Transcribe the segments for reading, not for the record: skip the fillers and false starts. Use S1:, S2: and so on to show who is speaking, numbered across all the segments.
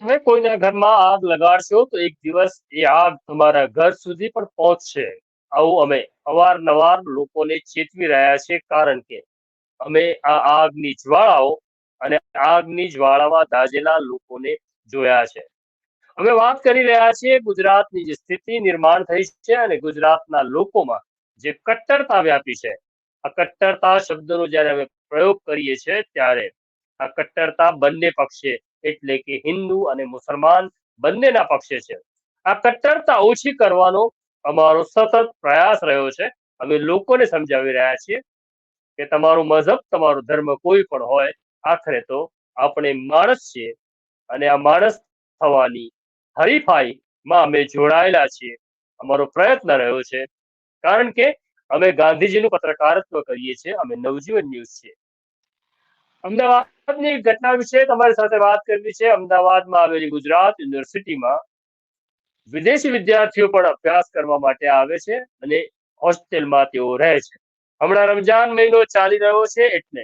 S1: તમે કોઈના ઘરમાં આગ લગાડશો તો એક દિવસ એ આગ તમારા ઘર સુધી પણ પહોંચશે. આવું અમે અવારનવાર લોકોને ચેતવી રહ્યા છે, કારણ કે અમે આ આગની જ્વાળાઓ અને આગની જ્વાળામાં દાઝેલા લોકોને જોયા છે. અમે વાત કરી રહ્યા છીએ ગુજરાતની જે સ્થિતિ નિર્માણ થઈ છે અને ગુજરાતના લોકોમાં જે કટ્ટરતા વ્યાપી છે. આ કટ્ટરતા શબ્દનો જ્યારે અમે પ્રયોગ કરીએ છીએ ત્યારે આ કટ્ટરતા બંને પક્ષે, એટલે કે હિન્દુ અને મુસલમાન બંનેના પક્ષે છે. આ કટ્ટરતા ઓછી કરવાનો અમારો સતત પ્રયાસ રહ્યો છે. અમે લોકોને સમજાવી રહ્યા છીએ કે તમારું મઝહબ, તમારો ધર્મ કોઈ પણ હોય, આખરે તો આપણે માણસ છીએ અને આ માણસ થવાની હરીફાઈમાં અમે જોડાયેલા છીએ. અમારો પ્રયત્ન રહ્યો છે, કારણ કે અમે ગાંધીજીનું પત્રકારત્વ કરીએ છીએ. અમે નવજીવન ન્યૂઝ છીએ. અમદાવાદની એક ઘટના વિશે તમારી સાથે વાત કરવી છે. અમદાવાદમાં આવેલી ગુજરાત યુનિવર્સિટીમાં વિદેશી વિદ્યાર્થીઓ પણ અભ્યાસ કરવા માટે આવે છે અને હોસ્ટેલમાં તેઓ રહે છે. હમણાં રમજાન મહિનો ચાલી રહ્યો છે, એટલે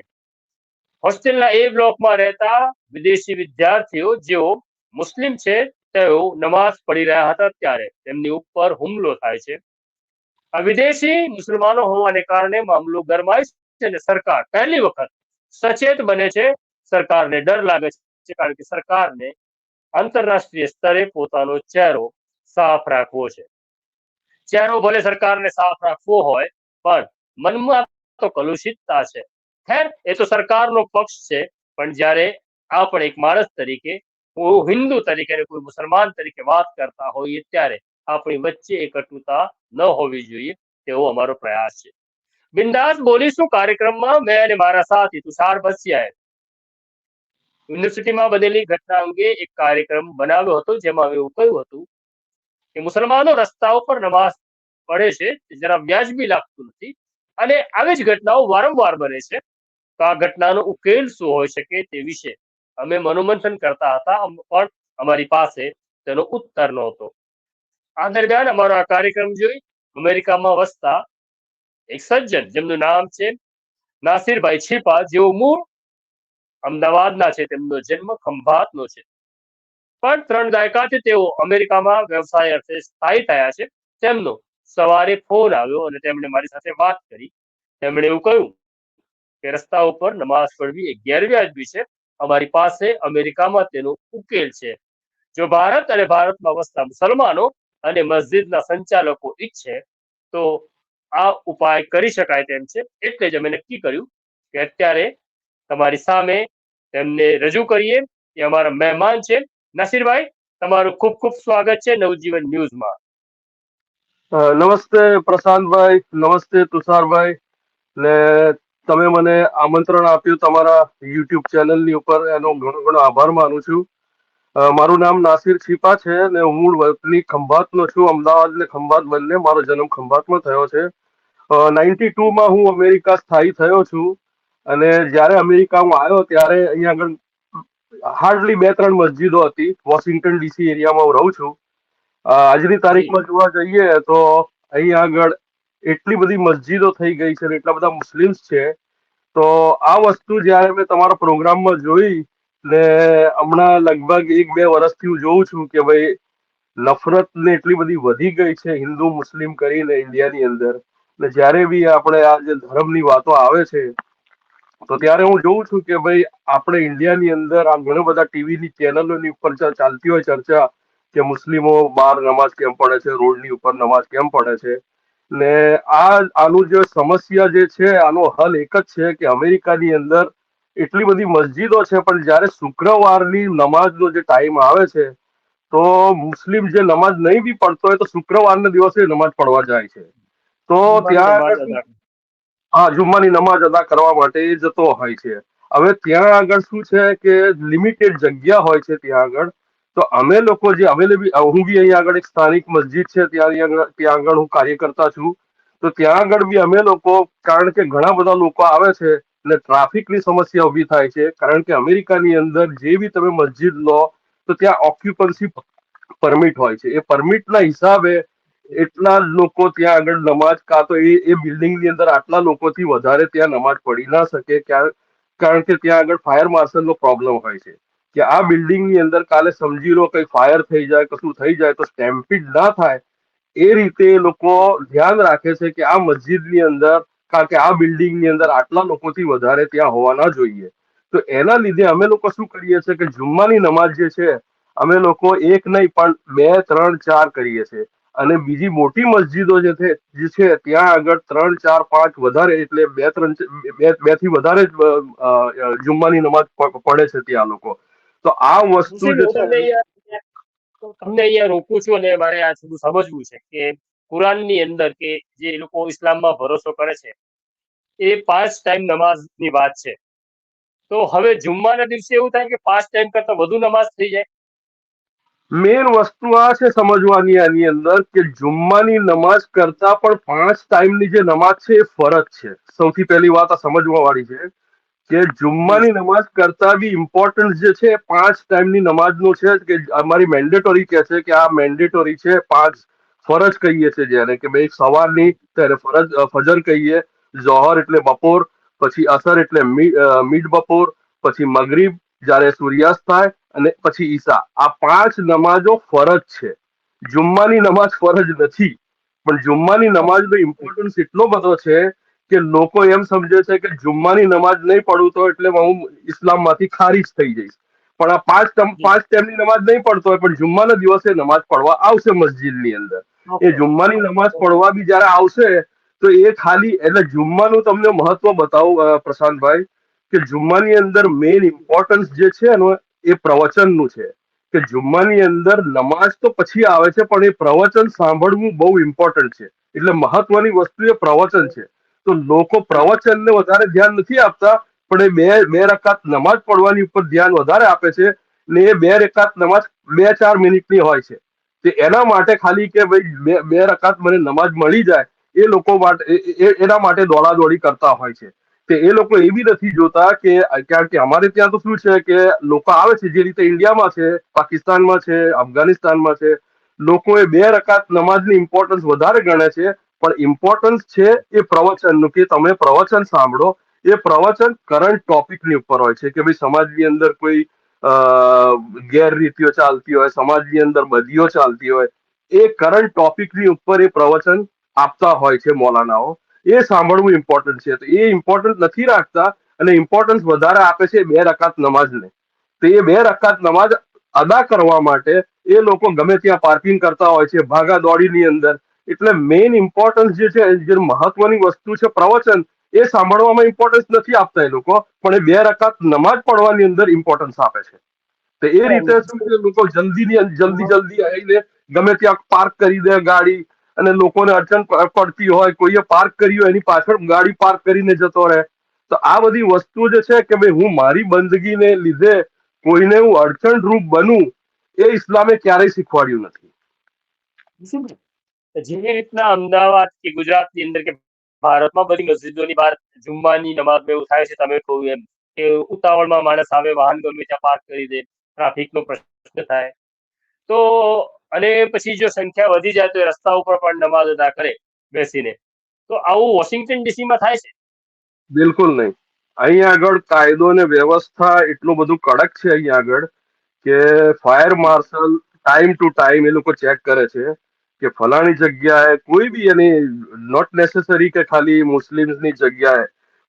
S1: હોસ્ટેલના એ બ્લોકમાં રહેતા વિદેશી વિદ્યાર્થીઓ જેઓ મુસ્લિમ છે, તેઓ નમાઝ પઢી રહ્યા હતા ત્યારે તેમની ઉપર હુમલો થાય છે. આ વિદેશી મુસલમાનો હોવાને કારણે મામલો ગરમાય છે અને સરકાર પહેલી વખત સચેત બને છે. સરકારને ડર લાગે છે, કારણ કે સરકારને આંતરરાષ્ટ્રીય સ્તરે પોતાનો ચહેરો સાફ રાખવો છે. ચહેરો ભલે સરકારને સાફ રાખવો હોય, પણ મનમાં તો કલુષિતતા છે. ખેર, એ તો સરકારનો પક્ષ છે, પણ જ્યારે આપણે એક માણસ તરીકે, કોઈ હિન્દુ તરીકે અને કોઈ મુસલમાન તરીકે વાત કરતા હોઈએ ત્યારે આપણી વચ્ચે એ કટુતા ન હોવી જોઈએ, તેવો અમારો પ્રયાસ છે. બિંદાસ બોલીશું કાર્યક્રમમાં. મેં અને મારા સાથી તુષાર બસિયાએ યુનિવર્સિટીમાં બનેલી ઘટના અંગે એક કાર્યક્રમ બનાવ્યો હતો, જેમાં એવું કહ્યું હતું કે મુસલમાનો રસ્તાઓ પર નમાઝ પડે છે, જરા વ્યાજબી લાગતું નથી અને આવી જ ઘટનાઓ વારંવાર બને છે. તો આ ઘટનાનો ઉકેલ શું હોઈ શકે તે વિશે અમે મનોમંથન કરતા હતા, પણ અમારી પાસે તેનો ઉત્તર નહોતો. આ દરમિયાન અમારો આ કાર્યક્રમ જોઈ અમેરિકામાં વસતા એક સજ્જન, જેમનું નામ છે નાસિરભાઈ છીપા, જેઓ મૂળ અમદાવાદના છે, તેમનો જન્મ ખંભાતનો છે, પણ 3 દાયકાથી તેઓ અમેરિકામાં વ્યવસાય અર્થે સ્થાયી થયા છે. તેમનો સવારે ફોન આવ્યો અને તેમણે મારી સાથે વાત કરી. તેમણે એવું કહ્યું કે રસ્તા ઉપર નમાઝ પઢવી એ ગેરવ્યાજબી છે. અમારી પાસે અમેરિકામાં તેનો ઉકેલ છે. જો ભારત અને ભારતમાં વસતા મુસલમાનો અને મસ્જિદના સંચાલકો ઈચ્છે તો આ ઉપાય કરી શકાય તેમ છે. એટલે જ અમે નક્કી કર્યું કે અત્યારે તમારી સામે તેમને રજૂ કરીએ. એ અમારા મહેમાન છે. નાસિરભાઈ, તમારું ખૂબ ખૂબ સ્વાગત છે નવજીવન ન્યૂઝમાં.
S2: નમસ્તે પ્રશાંતભાઈ, નમસ્તે તુષારભાઈ. ને તમે મને આમંત્રણ આપ્યું તમારા યુટ્યુબ ચેનલની ઉપર, એનો ઘણો ઘણો આભાર માનું છું. મારું નામ નાસિર છીપા છે ને હું મૂળ વતની ખંભાતનો છું. અમદાવાદ ને ખંભાત બંને, મારો જન્મ ખંભાતમાં થયો છે. 92માં હું અમેરિકા સ્થાયી થયો છું. અને જ્યારે અમેરિકા હું આવ્યો ત્યારે અહીંયા આગળ હાર્ડલી 2-3 મસ્જિદો હતી. વોશિંગ્ટન ડીસી એરિયામાં હું રહું છું. આજની
S1: જી.
S2: તારીખમાં જોવા જઈએ તો અહીં આગળ એટલી બધી મસ્જિદો થઈ ગઈ છે ને એટલા બધા મુસ્લિમ્સ છે. તો આ વસ્તુ જ્યારે મેં તમારા પ્રોગ્રામમાં જોઈ ને હમણાં લગભગ 1-2 વર્ષથી હું જોઉં છું કે ભાઈ નફરત ને એટલી બધી વધી ગઈ છે હિન્દુ મુસ્લિમ કરીને ઇન્ડિયાની અંદર. ને જ્યારે બી આપણે આ જે ધર્મની વાતો આવે છે તો ત્યારે હું જોઉં છું કે ભાઈ આપણે ઇન્ડિયાની અંદર આ ઘણા બધા ટીવીની ચેનલોની ઉપર ચાલતી હોય ચર્ચા કે મુસ્લિમો બહાર નમાઝ કેમ પડે છે, રોડની ઉપર નમાઝ કેમ પડે છે. ને આનું જે સમસ્યા જે છે આનો હલ એક જ છે કે અમેરિકાની અંદર એટલી બધી મસ્જિદો છે, પણ જ્યારે શુક્રવારની નમાઝનો જે ટાઈમ આવે છે તો મુસ્લિમ જે નમાઝ નહીં બી પડતો હોય તો શુક્રવારના દિવસે નમાઝ પડવા જાય છે. તો
S1: જુમ્માની
S2: ત્યાં
S1: નમાઝ
S2: આગળ
S1: અદા.
S2: હા, જુમ્માની નમાઝ અદા કરવા માટે એ જતો હોય છે. હવે ત્યાં આગળ શું છે કે લિમિટેડ જગ્યા હોય છે ત્યાં આગળ. તો અમે લોકો જે અવેલેબલ, હું બી અહીંયા આગળ એક સ્થાનિક મસ્જિદ છે ત્યાં આગળ હું કાર્યકર્તા છું. તો ત્યાં આગળ બી અમે લોકો, કારણ કે ઘણા બધા લોકો આવે છે એટલે ટ્રાફિકની સમસ્યા ઊભી થાય છે. કારણ કે અમેરિકાની અંદર જે બી તમે મસ્જિદ લો તો ત્યાં ઓક્યુપન્સી પરમિટ હોય છે. એ પરમિટના હિસાબે એટલા લોકો ત્યાં આગળ નમાજ, કાં તો એ બિલ્ડિંગની અંદર આટલા લોકોથી વધારે ત્યાં નમાજ પડી ના શકે. કારણ કે ત્યાં આગળ ફાયર માર્શલનો પ્રોબ્લેમ હોય છે. કે આ બિલ્ડિંગ ની અંદર કાલે સમજી લો કઈ ફાયર થઈ જાય, કશું થઈ જાય તો સ્ટેમ્પીડ ના થાય, એ રીતે એ લોકો ધ્યાન રાખે છે કે આ મસ્જિદની અંદર, કારણ કે આ બિલ્ડિંગની અંદર આટલા લોકોથી વધારે ત્યાં હોવા ના જોઈએ. તો એના લીધે અમે લોકો શું કરીએ છીએ કે જુમ્માની નમાઝ જે છે અમે લોકો એક નહીં પણ 2, 3, 4 કરીએ છીએ. અને બીજી મોટી મસ્જિદો જે છે ત્યાં આગળ 3, 4, 5 વધારે, એટલે 2, 3, 2 થી વધારે જ જુમ્માની નમાઝ પડે છે ત્યાં લોકો. તો આ વસ્તુ
S1: મુસ્લિમ,
S2: જે
S1: હું
S2: છે,
S1: તમને અહીંયા રોકું છું અને મારે આ થોડું સમજવું છે કે કુરાનની અંદર કે જે લોકો ઇસ્લામમાં ભરોસો કરે છે એ 5 ટાઈમ નમાઝની વાત છે. તો હવે જુમ્માના દિવસે એવું થાય કે 5 ટાઈમ કરતા વધુ નમાઝ થઈ જાય?
S2: મેન વસ્તુ આ છે સમજવાની આની અંદર કે જુમ્માની નમાઝ કરતા પણ 5 ટાઈમની જે નમાઝ છે એ ફરજ છે. સૌથી પહેલી વાત આ સમજવા વાળી છે કે
S1: જી
S2: જુમ્માની નમાઝ કરતા બી ઇમ્પોર્ટન્સ જે છે 5 ટાઈમની નમાઝનું છે, કે અમારી મેન્ડેટરી કે છે કે આ મેન્ડેટરી છે. 5 ફરજ કહીએ છીએ જેને, કે ભાઈ સવારની ત્યારે ફજર કહીએ, જોહર એટલે બપોર, પછી અસર એટલે મિડ બપોર, પછી મગરીબ જયારે સૂર્યાસ્ત થાય, અને પછી ઈશા. આ 5 નમાજો ફરજ છે. જુમ્માની નમાઝ ફરજ નથી. પણ જુમ્માની નમાઝનો ઇમ્પોર્ટન્સ એટલો બધો છે કે લોકો એમ સમજે છે કે જુમ્માની નમાઝ નહીં પડું તો એટલે હું ઇસ્લામમાંથી ખારીજ થઈ જઈશ. પણ આ
S1: જી
S2: પાંચ ટાઈમની નમાઝ નહીં પડતો હોય પણ જુમ્માના દિવસે નમાઝ પડવા આવશે મસ્જિદની અંદર. એ
S1: ઓકે
S2: જુમ્માની નમાઝ પડવા બી જયારે આવશે તો એ ખાલી, એટલે જુમ્માનું તમને મહત્વ બતાવું પ્રશાંતભાઈ, કે જુમ્માની અંદર મેઇન ઇમ્પોર્ટન્સ જે છે ને એ પ્રવચનનું છે. કે જુમ્માની અંદર નમાઝ તો પછી આવે છે પણ એ પ્રવચન સાંભળવું બહુ ઇમ્પોર્ટન્ટ છે. એટલે મહત્વની વસ્તુ એ પ્રવચન છે. તો લોકો
S1: જી
S2: પ્રવચનને વધારે ધ્યાન નથી આપતા, પણ એ બે રકાત નમાઝ પડવાની ઉપર ધ્યાન વધારે આપે છે. ને એ 2 રકાત નમાઝ 2-4 મિનિટની હોય છે. તે એના માટે ખાલી કે ભાઈ બે રકાત મને નમાઝ મળી જાય, એ લોકો માટે એના માટે દોડાદોડી કરતા હોય છે. તે એ લોકો એ બી નથી જોતા કે, કારણ કે અમારે ત્યાં તો શું છે કે લોકો આવે છે જે રીતે ઇન્ડિયામાં છે, પાકિસ્તાનમાં છે, અફઘાનિસ્તાનમાં છે, લોકો એ 2 રકાત નમાઝની ઇમ્પોર્ટન્સ વધારે ગણે છે. પણ ઇમ્પોર્ટન્સ છે એ પ્રવચનનું, કે તમે પ્રવચન સાંભળો. એ પ્રવચન કરંટ ટોપિકની ઉપર હોય છે કે ભાઈ સમાજની અંદર કોઈ ગેરરીતિઓ ચાલતી હોય, સમાજની અંદર બદીઓ ચાલતી હોય, એ કરંટ ટોપિકની ઉપર એ પ્રવચન આપતા હોય છે મૌલાનાઓ. એ સાંભળવું ઇમ્પોર્ટન્ટ છે. તો એ ઇમ્પોર્ટન્ટ નથી રાખતા અને ઇમ્પોર્ટન્સ વધારે આપે છે 2 રકાત નમાઝને. તો એ 2 રકાત નમાઝ અદા કરવા માટે એ લોકો ગમે ત્યાં પાર્કિંગ કરતા હોય છે, ભાગા દોડીની અંદર. એટલે મેઇન ઇમ્પોર્ટન્સ જે છે, જે મહત્વની વસ્તુ છે પ્રવચન, એ સાંભળવામાં ઇમ્પોર્ટન્સ નથી આપતા એ લોકો, પણ એ 2 રકાત નમાઝ પડવાની અંદર ઇમ્પોર્ટન્સ આપે છે. તો એ રીતે શું છે, લોકો જલ્દી આવીને ગમે ત્યાં પાર્ક કરી દે ગાડી, અને લોકોને અડચણ પડતી હોય, કોઈએ પાર્ક કરી હોય એની પાછળ ગાડી પાર્ક કરીને જતો રહે. તો આ બધી વસ્તુ જે છે કે ભાઈ હું મારી બંદગીને લીધે કોઈને હું અડચણરૂપ બનું, એ ઇસ્લામે ક્યારેય શીખવાડ્યું નથી.
S1: જેવી રીતના અમદાવાદ કે ગુજરાતની અંદર કે ભારતમાં બધી મસ્જિદોની બહાર જુમ્માની નમાઝમાં એવું થાય છે, તમે કહ્યું એમ કે ઉતાવળમાં માણસ આવે, વાહન ગમે ત્યાં પાર્ક કરી દે, ટ્રાફિકનો પ્રશ્ન થાય. તો અને પછી જો સંખ્યા વધી જાય તો એ રસ્તા ઉપર પણ નમાઝ અદા કરે બેસીને. તો આવું વોશિંગ્ટન ડીસીમાં થાય છે?
S2: બિલકુલ નહીં. અહીંયા આગળ કાયદો અને વ્યવસ્થા એટલું બધું કડક છે અહીંયા આગળ, કે fire marshal time to time એ લોકો ચેક કરે છે કે ફલાણી જગ્યાએ કોઈ બી એની, નોટ નેસેસરી કે ખાલી મુસ્લિમ્સની જગ્યાએ,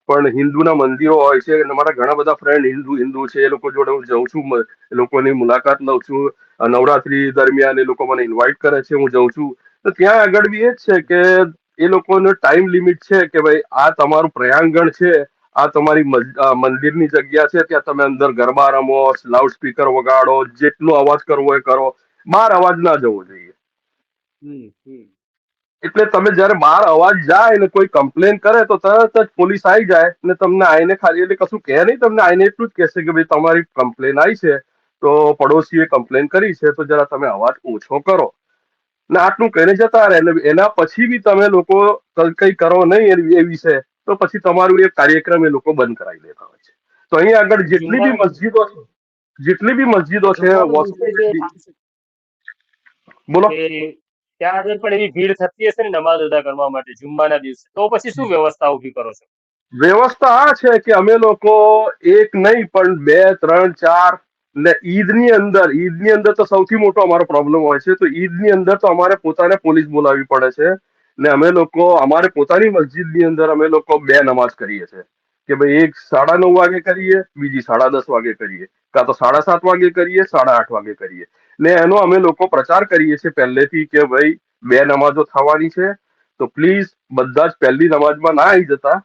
S2: પણ હિન્દુના મંદિરો હોય છે. અને મારા ઘણા બધા ફ્રેન્ડ હિન્દુ છે, એ લોકો જોડે હું જઉં છું, એ લોકોની મુલાકાત લઉં છું. નવરાત્રી દરમિયાન એ લોકો મને ઇન્વાઇટ કરે છે, હું જઉં છું. તો ત્યાં આગળ બી એ જ છે કે એ લોકોનો ટાઈમ લિમિટ છે કે ભાઈ આ તમારું પ્રયાંગણ છે, આ તમારી મંદિરની જગ્યા છે, ત્યાં તમે અંદર ગરબા રમો, લાઉડ સ્પીકર વગાડો, જેટલો અવાજ કરવો એ કરો, બહાર અવાજ ના જવો જોઈએ. એટલે તમે જયારે બહાર અવાજ જાય ને કોઈ કમ્પ્લેન કરે તો તરત જ પોલીસ આવી જાય ને તમને આઈને ખાલી, એટલે કશું કહે નહીં, તમને આઈને એટલું જ કહેશે કે ભાઈ તમારી કમ્પ્લેન આવી છે, તો પડોશીએ કમ્પ્લેન કરી છે, તો જરા તમે અવાજ ઓછો કરો ને આટલું કહીને જતા રહે. એટલે એના પછી બી તમે લોકો કઈ કરો નહીં એ વિશે, તો પછી તમારું એ કાર્યક્રમ એ લોકો બંધ કરાવી દેતા હોય છે. તો અહીંયા આગળ જેટલી બી
S1: જુમ્માના
S2: મસ્જિદો છે, જેટલી બી મસ્જિદો છે,
S1: જુમ્માના દિવસે જે થાય છે
S2: બોલો.
S1: કે ત્યાં આગળ પણ એવી ભીડ થતી હશે ને નમાઝ અદા કરવા માટે જુમ્માના દિવસે, તો પછી શું વ્યવસ્થા ઊભી કરો છો?
S2: વ્યવસ્થા આ છે કે અમે લોકો એક નહીં પણ 2, 3, 4 ને ઈદની અંદર તો સૌથી મોટો અમારો પ્રોબ્લેમ હોય છે. તો ઈદની અંદર તો અમારે પોતાને પોલીસ બોલાવવી પડે છે. ને અમે લોકો અમારે પોતાની મસ્જિદની અંદર અમે લોકો બે નમાઝ કરીએ છીએ કે ભાઈ એક 9:30 વાગે કરીએ, બીજી 10:30 વાગે કરીએ, કાં તો 7:30 વાગે કરીએ, 8:30 વાગે કરીએ. ને એનો અમે લોકો પ્રચાર કરીએ છીએ પહેલેથી કે ભાઈ બે નમાઝો થવાની છે, તો પ્લીઝ બધા જ પહેલી નમાઝમાં ના આવી જતા.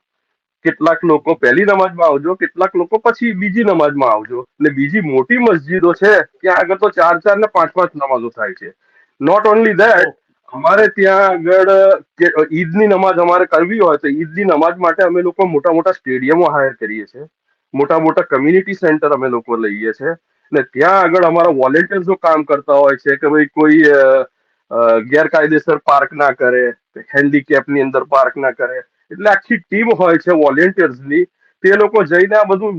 S2: કેટલાક લોકો પહેલી નમાઝમાં આવજો, કેટલાક લોકો પછી બીજી નમાઝમાં આવજો. ને બીજી મોટી મસ્જિદો છે ત્યાં આગળ તો 4-4 ને 5-5 નમાઝો થાય છે. નોટ ઓનલી ધેટ, અમારે ત્યાં આગળ ઈદની નમાઝ અમારે કરવી હોય તો ઈદની નમાઝ માટે અમે લોકો મોટા મોટા સ્ટેડિયમો હાયર કરીએ છીએ, મોટા મોટા કમ્યુનિટી સેન્ટર અમે લોકો લઈએ છીએ. ને ત્યાં આગળ અમારા વોલેન્ટિયર્સો કામ કરતા હોય છે કે ભાઈ કોઈ ગેરકાયદેસર પાર્ક ના કરે, હેન્ડીકેપની અંદર પાર્ક ના કરે. એટલે આખી ટીમ હોય છે વોલેન્ટિયર્સની, તે લોકો જઈને આ બધું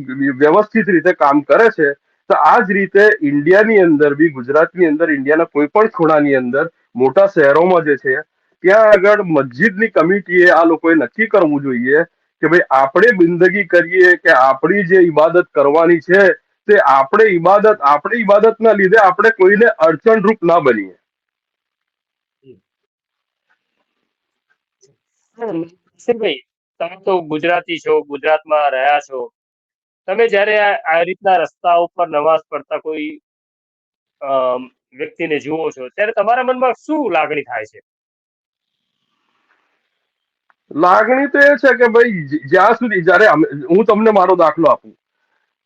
S2: વ્યવસ્થિત રીતે કામ કરે છે. તો આ જ રીતે ઇન્ડિયાની અંદર બી, ગુજરાતની અંદર, ઇન્ડિયાના કોઈ પણ ખૂણાની અંદર મોટા શહેરોમાં જે છે ત્યાં આગળ મસ્જિદની કમિટીએ આ લોકોએ નક્કી કરવું જોઈએ કે ભાઈ આપણે બિંદગી કરીએ કે આપણી જે ઈબાદત કરવાની છે તે આપણે ઈબાદતના લીધે આપણે કોઈને અડચણરૂપ ના બનીએ.
S1: ભાઈ, તમે તો ગુજરાતી છો, ગુજરાતમાં રહ્યા છો. તમે જ્યારે આ રીતના રસ્તા ઉપર નમાઝ પડતા કોઈ વ્યક્તિને જુઓ છો ત્યારે તમારા મનમાં શું લાગણી થાય છે?
S2: લાગણી તો એ છે કે ભાઈ જ્યાં સુધી, જયારે હું તમને મારો દાખલો આપું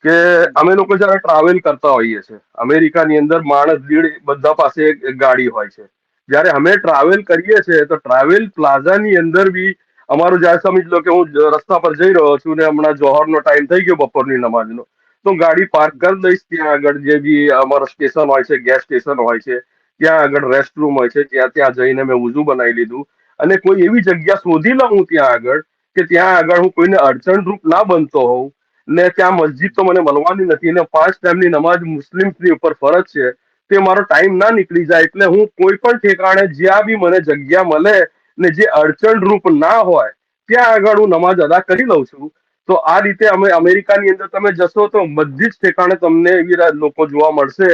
S2: કે અમે લોકો જયારે ટ્રાવેલ કરતા હોઈએ છીએ અમેરિકાની અંદર, માણસ દીઠ બધા પાસે એક ગાડી હોય છે. જયારે અમે ટ્રાવેલ કરીએ છીએ તો ટ્રાવેલ પ્લાઝાની અંદર બી અમારું, જયારે સમજ લો કે હું રસ્તા પર જઈ રહ્યો છું ને હમણાં જોહરનો ટાઈમ થઈ ગયો બપોરની નમાજનો, તો ગાડી પાર્ક કરી દઈશ ત્યાં આગળ. જે બી અમારો સ્ટેશન હોય છે, ગેસ સ્ટેશન હોય છે, ત્યાં આગળ રેસ્ટ રૂમ હોય છે, ત્યાં જઈને મેં wuzu બનાવી લીધું અને કોઈ એવી જગ્યા શોધી લઉં ત્યાં આગળ કે ત્યાં આગળ હું કોઈને અડચણરૂપ ના બનતો હોઉં. ને ત્યાં મસ્જિદ તો મને મળવાની નથી, ને 5 ટાઈમની નમાજ મુસ્લિમ્સની ઉપર ફરજ છે, તે મારો ટાઈમ ના નીકળી જાય. એટલે હું કોઈ પણ ઠેકાણે જ્યાં બી મને જગ્યા મળે ને જે અડચણરૂપ ના હોય ત્યાં આગળ હું નમાજ અદા કરી લઉં છું. તો આ રીતે અમે અમેરિકાની અંદર તમે જશો તો બધી જ ઠેકાણે તમને એવી લોકો જોવા મળશે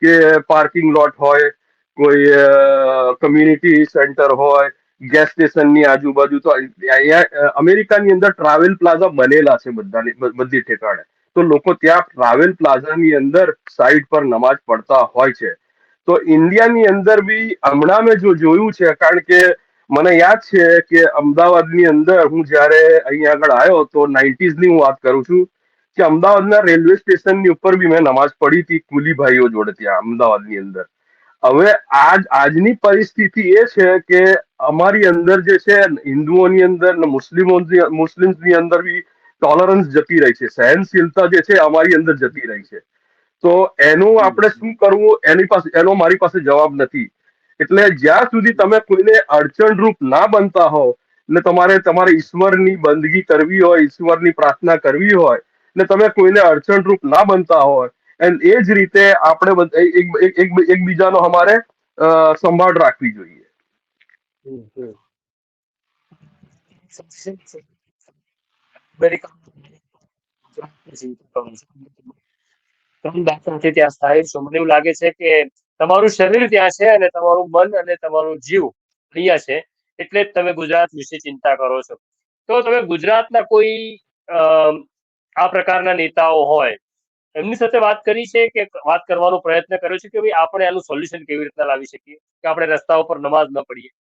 S2: કે પાર્કિંગ લોટ હોય, કોઈ કમ્યુનિટી સેન્ટર હોય, ગેસ સ્ટેશનની આજુબાજુ. તો અહીંયા અમેરિકાની અંદર ટ્રાવેલ પ્લાઝા બનેલા છે બધી ઠેકાણે. તો લોકો ત્યાં ટ્રાવેલ પ્લાઝાની અંદર સાઈડ પર નમાજ પડતા હોય છે. તો ઇન્ડિયાની અંદર બી હમણાં મેં જોયું છે, કારણ કે મને યાદ છે કે અમદાવાદની અંદર હું જયારે અહીંયા આગળ આવ્યો તો 90s ની હું વાત કરું છું કે અમદાવાદના રેલવે સ્ટેશનની ઉપર બી મેં નમાજ પડી હતી કુલી ભાઈઓ જોડે ત્યાં અમદાવાદની અંદર. હવે આજની પરિસ્થિતિ એ છે કે અમારી અંદર જે છે હિન્દુઓની અંદર ને મુસ્લિમ્સની અંદર બી ટોલરન્સ જતી રહી છે, સહનશીલતા જે છે અમારી અંદર જતી રહી છે. તો એનું આપણે શું કરવું, એનો મારી પાસે જવાબ નથી. એટલે જ્યાં સુધી તમે કોઈને અડચણરૂપ ના બનતા હો ને તમારે ઈશ્વરની બંદગી કરવી હોય, ઈશ્વરની પ્રાર્થના કરવી હોય ને તમે કોઈને અડચણરૂપ ના બનતા હોય, એ જ રીતે આપણે એકબીજાનો અમારે સંભાળ રાખવી જોઈએ.
S1: ત્યાં સ્થાયી છો. મને એવું લાગે છે કે તમારું શરીર ત્યાં છે અને તમારું મન અને તમારું જીવ અહીંયા છે, એટલે જ તમે ગુજરાત વિશે ચિંતા કરો છો. તો તમે ગુજરાતના કોઈ આ પ્રકારના નેતાઓ હોય એમની સાથે વાત કરી છે કે વાત કરવાનો પ્રયત્ન કર્યો છે કે ભાઈ આપણે આનું સોલ્યુશન કેવી રીતના લાવી શકીએ કે આપણે રસ્તા ઉપર નમાજ ન પડીએ?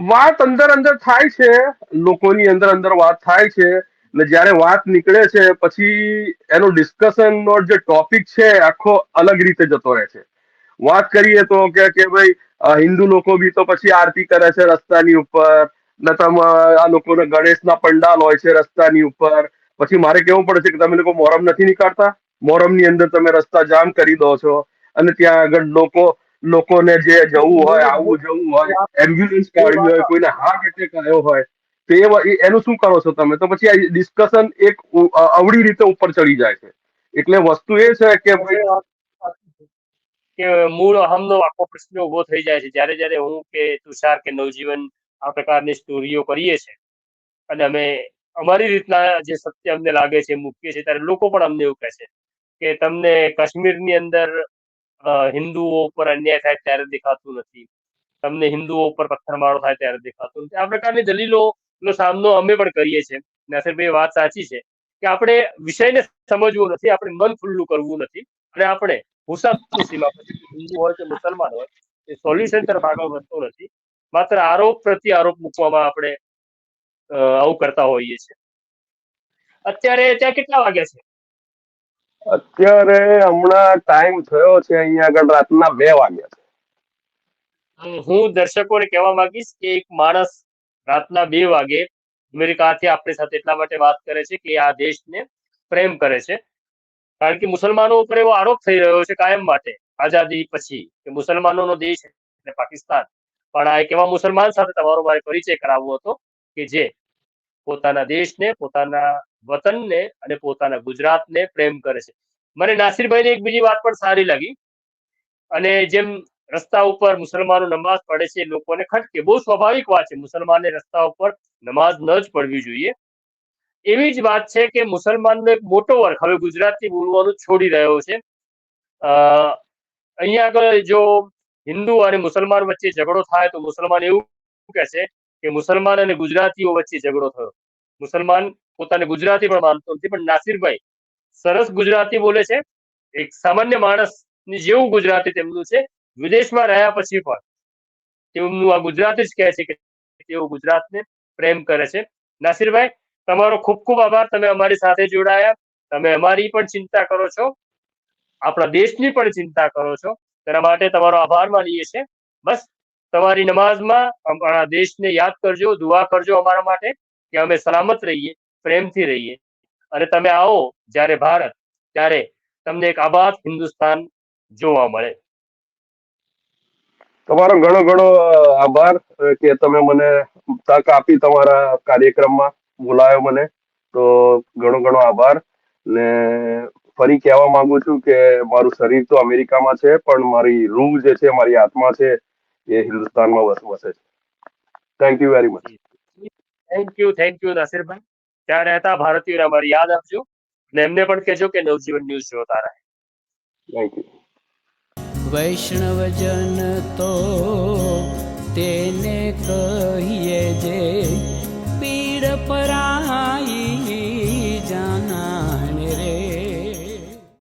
S2: વાત અંદર અંદર થાય છે, લોકોની અંદર અંદર વાત થાય છે. ને જયારે વાત નીકળે છે પછી એનો ડિસ્કશનનો જે ટોપિક છે આખો અલગ રીતે જતો રહે છે. વાત કરીએ તો કે ભાઈ હિન્દુ લોકો બી તો પછી આરતી કરે છે રસ્તાની ઉપર, ને આ લોકોને ગણેશના પંડાલ હોય છે રસ્તાની ઉપર. પછી મારે કેવું પડે છે કે તમે લોકો મોહરમ નથી નીકાળતા, મોહરમની અંદર તમે રસ્તા જામ કરી દો છો અને ત્યાં આગળ લોકોને જે જવું હોય, આવવું જવું હોય, એમ્બ્યુલન્સ કાઢવી હોય, કોઈને હાર્ટ એટેક આવ્યો હોય તો એનું શું કરો છો તમે? તો પછી આ ડિસ્કશન એક અવળી રીતે ઉપર ચડી જાય છે. એટલે વસ્તુ એ છે કે ભાઈ
S1: કે મૂળ હમનો આખો પ્રશ્ન ઉભો થઈ જાય છે જ્યારે જ્યારે હું કે તુષાર કે નવજીવન આ પ્રકારની સ્ટોરીઓ કરીએ છે અને અમે અમારી રીતના જે સત્ય અમને લાગે છે મૂકીએ છીએ ત્યારે લોકો પણ અમને એવું કહે છે કે તમને કાશ્મીરની અંદર હિન્દુઓ ઉપર અન્યાય થાય ત્યારે દેખાતું નથી, તમને હિન્દુઓ ઉપર પથ્થરમારો થાય ત્યારે દેખાતું નથી. આ પ્રકારની દલીલોનો સામનો અમે પણ કરીએ છીએ. નાસિરભાઈ, વાત સાચી છે કે આપણે વિષયને સમજવું નથી, આપણે મન ખુલ્લું કરવું નથી, અને આપણે હુસાતુસીમાં પછી હિન્દુ હોય કે મુસલમાન હોય એ સોલ્યુશન તરફ આગળ વધતો નથી, માત્ર આરોપ પ્રતિ આરોપ મૂકવામાં આપણે આવું કરતા હોઈએ છીએ. અત્યારે ત્યાં કેટલા વાગ્યા છે?
S2: અત્યારે હમણાં ટાઈમ થયો છે અહીંયા આગળ રાતના 2 વાગ્યા છે.
S1: હું દર્શકોને કહેવા માંગીશ કે એક માણસ રાતના 2 વાગે અમેરિકાથી આપણી સાથે એટલા માટે વાત કરે છે કે આ દેશને પ્રેમ કરે છે. કારણ કે મુસલમાનો ઉપર એવો આરોપ થઈ રહ્યો છે કાયમ માટે આઝાદી પછી કે મુસલમાનોનો દેશ એટલે પાકિસ્તાન. પણ આ એક એવા મુસલમાન સાથે તમારો મારે પરિચય કરાવવો હતો કે જે પોતાના દેશને, પોતાના વતનને અને પોતાના ગુજરાતને પ્રેમ કરે છે. મને નાસિરભાઈની એક બીજી વાત પણ સારી લાગી, અને જેમ રસ્તા ઉપર મુસલમાનો નમાઝ પડે છે, લોકોને ખટકે, બહુ સ્વાભાવિક વાત છે, મુસલમાનને રસ્તા ઉપર નમાઝ ન જ પડવી જોઈએ. એવી જ વાત છે કે મુસલમાનનો એક મોટો વર્ગ હવે ગુજરાતી બોલવાનું છોડી રહ્યો છે. અહીંયા આગળ જો હિન્દુ અને મુસલમાન વચ્ચે ઝઘડો થાય તો મુસલમાન એવું કહે છે કે મુસલમાન અને ગુજરાતીઓ વચ્ચે ઝઘડો થયો. મુસલમાન પોતાને ગુજરાતી પણ માનતો નથી, પણ નાસિરભાઈ સરસ ગુજરાતી બોલે છે, એક સામાન્ય માણસની જેવું ગુજરાતી તેમનું છે. વિદેશમાં રહ્યા પછી પણ તેમનું આ ગુજરાતી જ કહે છે કે તેઓ ગુજરાતને પ્રેમ કરે છે. નાસિરભાઈ, તમારો ખૂબ ખૂબ આભાર, તમે અમારી સાથે જોડાયા, તમે અમારી પણ ચિંતા કરો છો, આપણા દેશની પણ ચિંતા કરો છો, તેના માટે તમારો આભાર માનીએ છીએ. બસ તમારી નમાઝમાં અમારા દેશને યાદ કરજો, દુઆ કરજો અમારા માટે કે અમે સલામત રહીએ, પ્રેમથી રહીએ, અને તમે આવો જ્યારે ભારત, ત્યારે તમને એક આબાદ હિન્દુસ્તાન જોવા મળે.
S2: તમારો ઘણો ઘણો આભાર કે તમે મને તક આપી, તમારા કાર્યક્રમમાં બોલાયો મને, તો ઘણો ઘણો આભાર. ને ફરી કહેવા માંગુ છું કે મારું શરીર તો અમેરિકામાં છે, પણ મારી રૂહ જે છે, મારી આત્મા છે, એ હિન્દુસ્તાનમાં વસે છે. Thank you very much.
S1: Thank you Nasirbhai. ત્યાં રહેતા ભારતીયોને અમારી યાદ આપજો, અને એમને પણ કહેજો કે નવજીવન ન્યૂઝ જોતા રહે.
S2: Thank you.
S3: વૈષ્ણવજન તો તેને